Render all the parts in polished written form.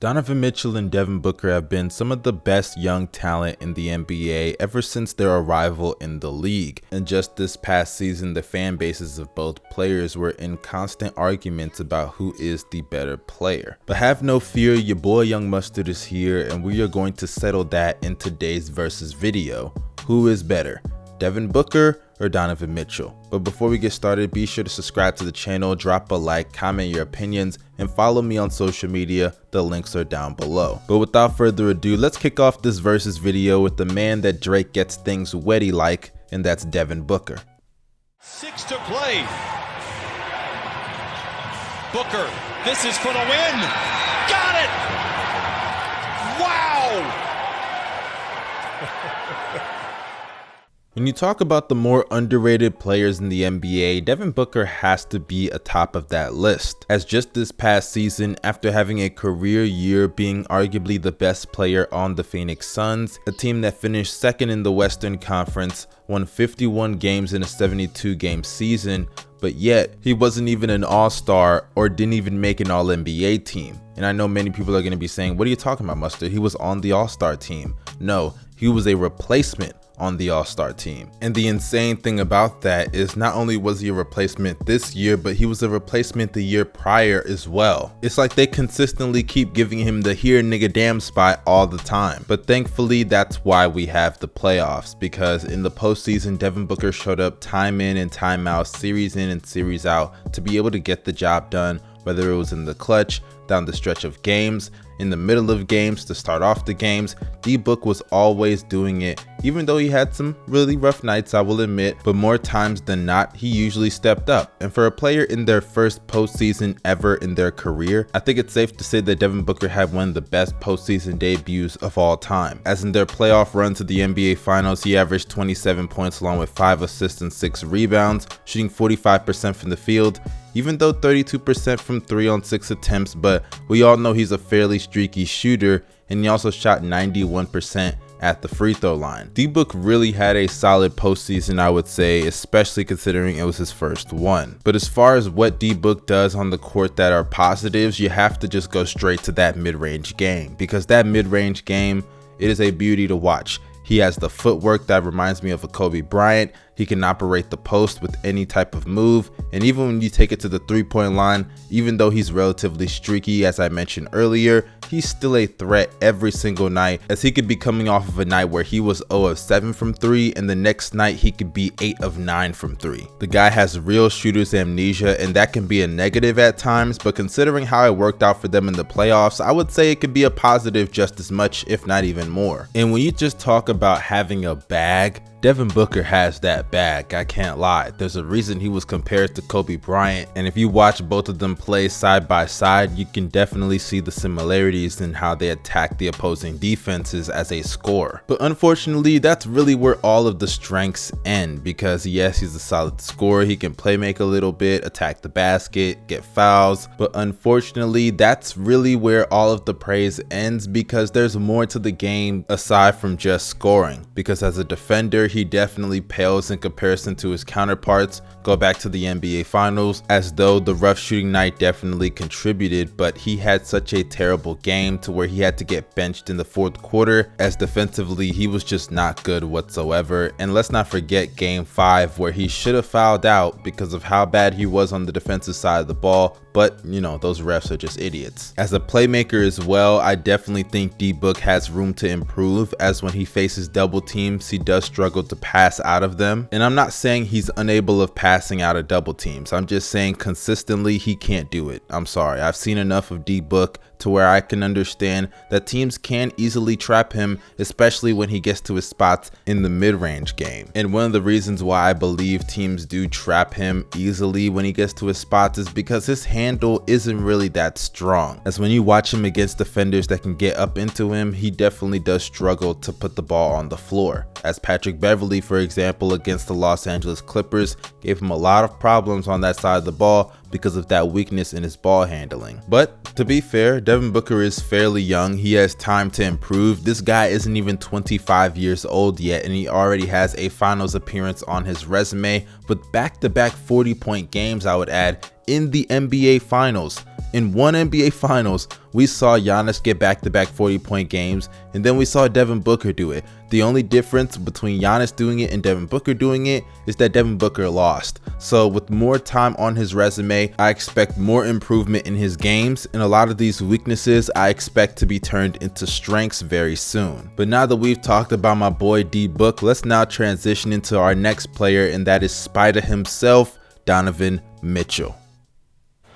Donovan Mitchell and Devin Booker have been some of the best young talent in the NBA ever since their arrival in the league. And just this past season, the fan bases of both players were in constant arguments about who is the better player. But have no fear, your boy Young Mustard is here, and we are going to settle that in today's versus video. Who is better, Devin Booker or Donovan Mitchell? But before we get started, be sure to subscribe to the channel, drop a like, comment your opinions, and follow me on social media. The links are down below. But without further ado, let's kick off this versus video with the man that Drake gets things wetty like, and that's Devin Booker. 6 to play. Booker, this is for the win. Got it! Wow! When you talk about the more underrated players in the NBA, Devin Booker has to be atop of that list, as just this past season, after having a career year being arguably the best player on the Phoenix Suns, a team that finished second in the Western Conference, won 51 games in a 72-game season, but yet he wasn't even an all-star or didn't even make an all-NBA team. And I know many people are going to be saying, what are you talking about, Mustard? He was on the all-star team. No, he was a replacement on the all-star team. And the insane thing about that is not only was he a replacement this year, but he was a replacement the year prior as well. It's like they consistently keep giving him the here nigga damn spot all the time. But thankfully, that's why we have the playoffs, because in the postseason, Devin Booker showed up time in and time out, series in and series out, to be able to get the job done, whether it was in the clutch, down the stretch of games, in the middle of games, to start off the games. D-Book was always doing it, even though he had some really rough nights, I will admit, but more times than not, he usually stepped up. And for a player in their first postseason ever in their career, I think it's safe to say that Devin Booker had one of the best postseason debuts of all time. As in their playoff run to the NBA Finals, he averaged 27 points along with 5 assists and 6 rebounds, shooting 45% from the field, even though 32% from 3 on 6 attempts, but we all know he's a fairly streaky shooter, and he also shot 91% at the free throw line. D-Book really had a solid postseason, I would say, especially considering it was his first one. But as far as what D-Book does on the court that are positives, you have to just go straight to that mid-range game, because that mid-range game, it is a beauty to watch. He has the footwork that reminds me of a Kobe Bryant. He can operate the post with any type of move, and even when you take it to the three-point line, even though he's relatively streaky, as I mentioned earlier, he's still a threat every single night, as he could be coming off of a night where he was 0 of 7 from 3, and the next night he could be 8 of 9 from 3. The guy has real shooter's amnesia, and that can be a negative at times, but considering how it worked out for them in the playoffs, I would say it could be a positive just as much, if not even more. And when you just talk about having a bag, Devin Booker has that bag, I can't lie. There's a reason he was compared to Kobe Bryant, and if you watch both of them play side by side, you can definitely see the similarities in how they attack the opposing defenses as a scorer. But unfortunately, that's really where all of the strengths end, because yes, he's a solid scorer, he can play make a little bit, attack the basket, get fouls, but unfortunately, that's really where all of the praise ends, because there's more to the game aside from just scoring. Because as a defender, he definitely pales in comparison to his counterparts. Go back to the NBA Finals, as though the rough shooting night definitely contributed, but he had such a terrible game to where he had to get benched in the fourth quarter, as defensively he was just not good whatsoever. And let's not forget game 5, where he should have fouled out because of how bad he was on the defensive side of the ball, but you know, those refs are just idiots. As a playmaker as well, I definitely think D-Book has room to improve, as when he faces double teams, he does struggle to pass out of them. And I'm not saying he's unable of passing out of double teams, I'm just saying consistently he can't do it. I'm sorry, I've seen enough of D-Book to where I can understand that teams can easily trap him, especially when he gets to his spots in the mid-range game. And one of the reasons why I believe teams do trap him easily when he gets to his spots is because his handle isn't really that strong, as when you watch him against defenders that can get up into him, he definitely does struggle to put the ball on the floor. As Patrick Beverley, for example, against the Los Angeles Clippers, gave him a lot of problems on that side of the ball because of that weakness in his ball handling. But to be fair, Devin Booker is fairly young. He has time to improve. This guy isn't even 25 years old yet, and he already has a finals appearance on his resume with back-to-back 40-point games, I would add, in the NBA Finals. In one NBA Finals, we saw Giannis get back-to-back 40-point games, and then we saw Devin Booker do it. The only difference between Giannis doing it and Devin Booker doing it is that Devin Booker lost. So with more time on his resume, I expect more improvement in his games, and a lot of these weaknesses I expect to be turned into strengths very soon. But now that we've talked about my boy D-Book, let's now transition into our next player, and that is Spider himself, Donovan Mitchell.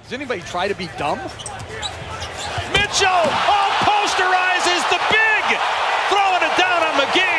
Does anybody try to be dumb? Mitchell! Oh, posterizes the big! Throwing it down on McGee!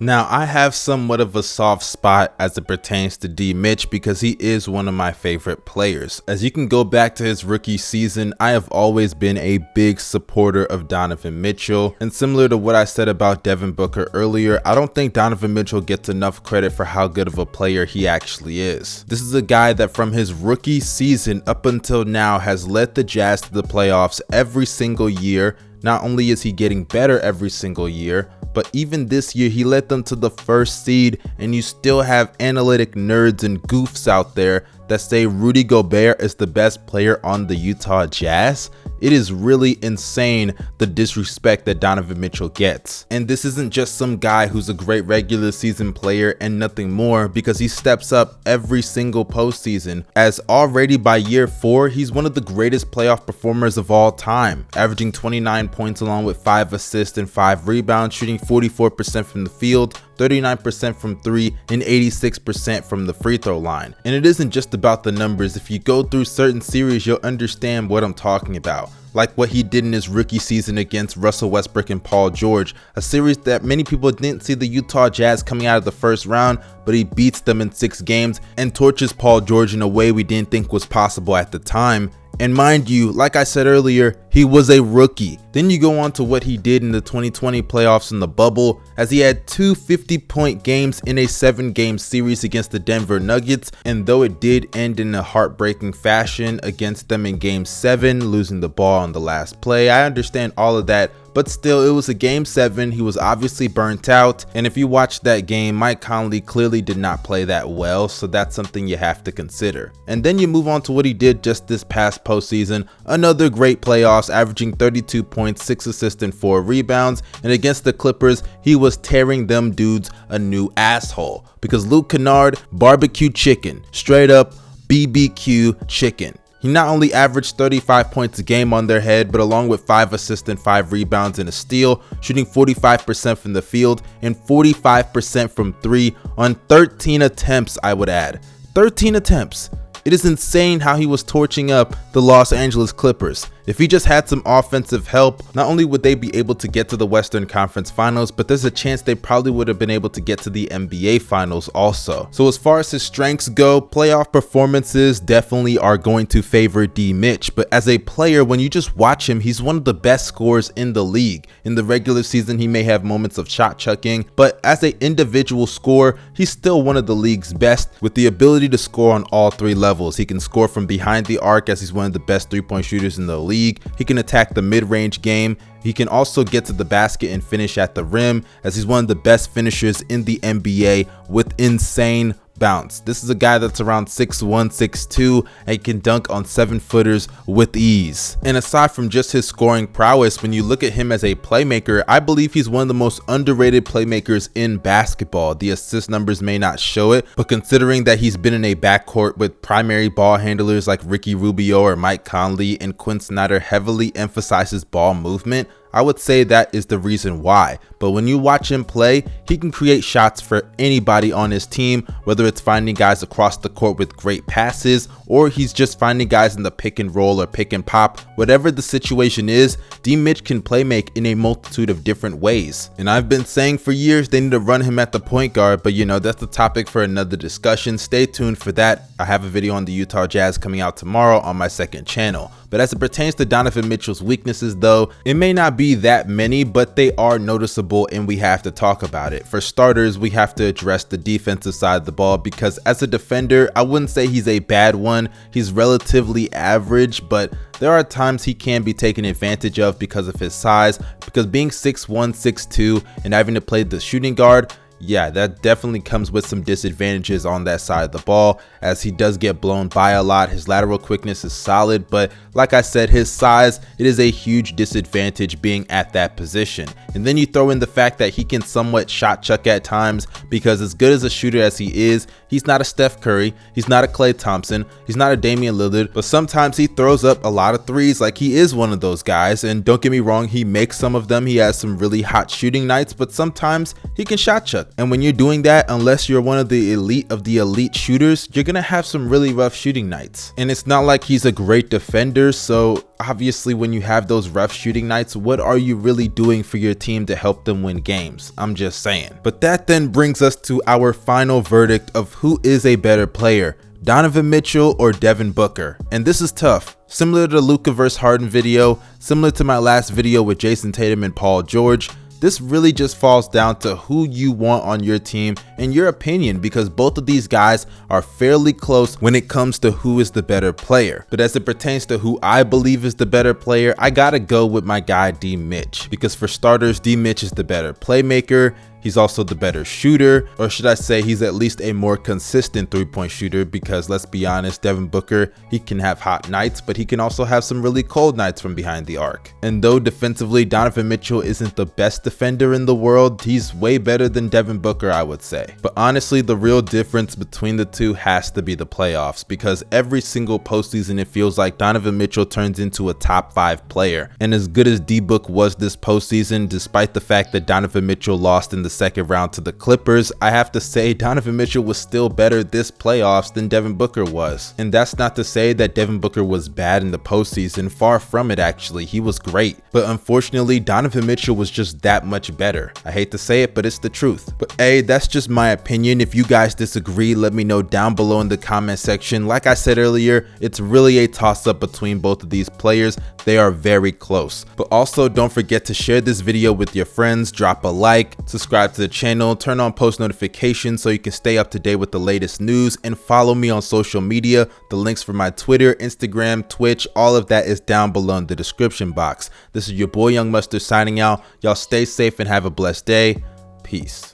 Now, I have somewhat of a soft spot as it pertains to D Mitch because he is one of my favorite players. As you can go back to his rookie season, I have always been a big supporter of Donovan Mitchell, and similar to what I said about Devin Booker earlier, I don't think Donovan Mitchell gets enough credit for how good of a player he actually is. This is a guy that from his rookie season up until now has led the Jazz to the playoffs every single year. Not only is he getting better every single year, but even this year he led them to the first seed, and you still have analytic nerds and goofs out there that say Rudy Gobert is the best player on the Utah Jazz. It is really insane the disrespect that Donovan Mitchell gets. And this isn't just some guy who's a great regular season player and nothing more, because he steps up every single postseason, as already by year 4, he's one of the greatest playoff performers of all time, averaging 29 points along with 5 assists and 5 rebounds, shooting 44% from the field, 39% from 3, and 86% from the free throw line. And it isn't just about the numbers. If you go through certain series, you'll understand what I'm talking about. Like what he did in his rookie season against Russell Westbrook and Paul George, a series that many people didn't see the Utah Jazz coming out of the first round, but he beats them in 6 games and torches Paul George in a way we didn't think was possible at the time. And mind you, like I said earlier, he was a rookie. Then you go on to what he did in the 2020 playoffs in the bubble, as he had 2 50-point games in a 7-game series against the Denver Nuggets, and though it did end in a heartbreaking fashion against them in game 7, losing the ball on the last play, I understand all of that. But still, it was a game 7, he was obviously burnt out, and if you watch that game, Mike Conley clearly did not play that well, so that's something you have to consider. And then you move on to what he did just this past postseason, another great playoffs, averaging 32 points, 6 assists and 4 rebounds, and against the Clippers, he was tearing them dudes a new asshole, because Luke Kennard, barbecue chicken, straight up BBQ chicken. He not only averaged 35 points a game on their head, but along with 5 assists and 5 rebounds and a steal, shooting 45% from the field and 45% from 3 on 13 attempts, I would add. 13 attempts. It is insane how he was torching up the Los Angeles Clippers. If he just had some offensive help, not only would they be able to get to the Western Conference Finals, but there's a chance they probably would have been able to get to the NBA Finals also. So as far as his strengths go, playoff performances definitely are going to favor D Mitch, but as a player, when you just watch him, he's one of the best scorers in the league. In the regular season, he may have moments of shot chucking, but as an individual scorer, he's still one of the league's best with the ability to score on all 3 levels. He can score from behind the arc as he's one of the best 3-point shooters in the league. He can attack the mid-range game. He can also get to the basket and finish at the rim, as he's one of the best finishers in the NBA with insane bounce. This is a guy that's around 6'1", 6'2", and can dunk on 7-footers with ease. And aside from just his scoring prowess, when you look at him as a playmaker, I believe he's one of the most underrated playmakers in basketball. The assist numbers may not show it, but considering that he's been in a backcourt with primary ball handlers like Ricky Rubio or Mike Conley, and Quinn Snyder heavily emphasizes ball movement, I would say that is the reason why. But when you watch him play, he can create shots for anybody on his team, whether it's finding guys across the court with great passes, or he's just finding guys in the pick and roll or pick and pop. Whatever the situation is, D Mitch can play make in a multitude of different ways. And I've been saying for years they need to run him at the point guard, but you know, that's the topic for another discussion. Stay tuned for that. I have a video on the Utah Jazz coming out tomorrow on my 2nd channel. But as it pertains to Donovan Mitchell's weaknesses though, it may not be that many, but they are noticeable and we have to talk about it. For starters, we have to address the defensive side of the ball, because as a defender, I wouldn't say he's a bad one. He's relatively average, but there are times he can be taken advantage of because of his size, because being 6'1", 6'2", and having to play the shooting guard, yeah, that definitely comes with some disadvantages on that side of the ball, as he does get blown by a lot. His lateral quickness is solid, but like I said, his size, it is a huge disadvantage being at that position. And then you throw in the fact that he can somewhat shot chuck at times, because as good as a shooter as he is, he's not a Steph Curry, he's not a Klay Thompson, he's not a Damian Lillard, but sometimes he throws up a lot of threes. Like, he is one of those guys, and don't get me wrong, he makes some of them. He has some really hot shooting nights, but sometimes he can shot chuck. And when you're doing that, unless you're one of the elite shooters, you're gonna have some really rough shooting nights. And it's not like he's a great defender, so obviously when you have those rough shooting nights, what are you really doing for your team to help them win games? I'm just saying. But that then brings us to our final verdict of who is a better player, Donovan Mitchell or Devin Booker. And this is tough. Similar to the Luka vs Harden video, similar to my last video with Jason Tatum and Paul George, this really just falls down to who you want on your team and your opinion, because both of these guys are fairly close when it comes to who is the better player. But as it pertains to who I believe is the better player, I gotta go with my guy D Mitch, because for starters, D Mitch is the better playmaker. He's also the better shooter, or should I say he's at least a more consistent three-point shooter, because let's be honest, Devin Booker, he can have hot nights, but he can also have some really cold nights from behind the arc. And though defensively Donovan Mitchell isn't the best defender in the world, he's way better than Devin Booker, I would say. But honestly, the real difference between the two has to be the playoffs, because every single postseason it feels like Donovan Mitchell turns into a top 5 player. And as good as D-Book was this postseason, despite the fact that Donovan Mitchell lost in the second round to the Clippers, I have to say Donovan Mitchell was still better this playoffs than Devin Booker was. And that's not to say that Devin Booker was bad in the postseason, far from it actually, he was great. But unfortunately, Donovan Mitchell was just that much better. I hate to say it, but it's the truth. But hey, that's just my opinion. If you guys disagree, let me know down below in the comment section. Like I said earlier, it's really a toss-up between both of these players. They are very close. But also don't forget to share this video with your friends, drop a like, subscribe to the channel, turn on post notifications so you can stay up to date with the latest news, and follow me on social media. The links for my Twitter, Instagram, Twitch, all of that is down below in the description box. This is your boy Young Mustard signing out. Y'all stay safe and have a blessed day. Peace.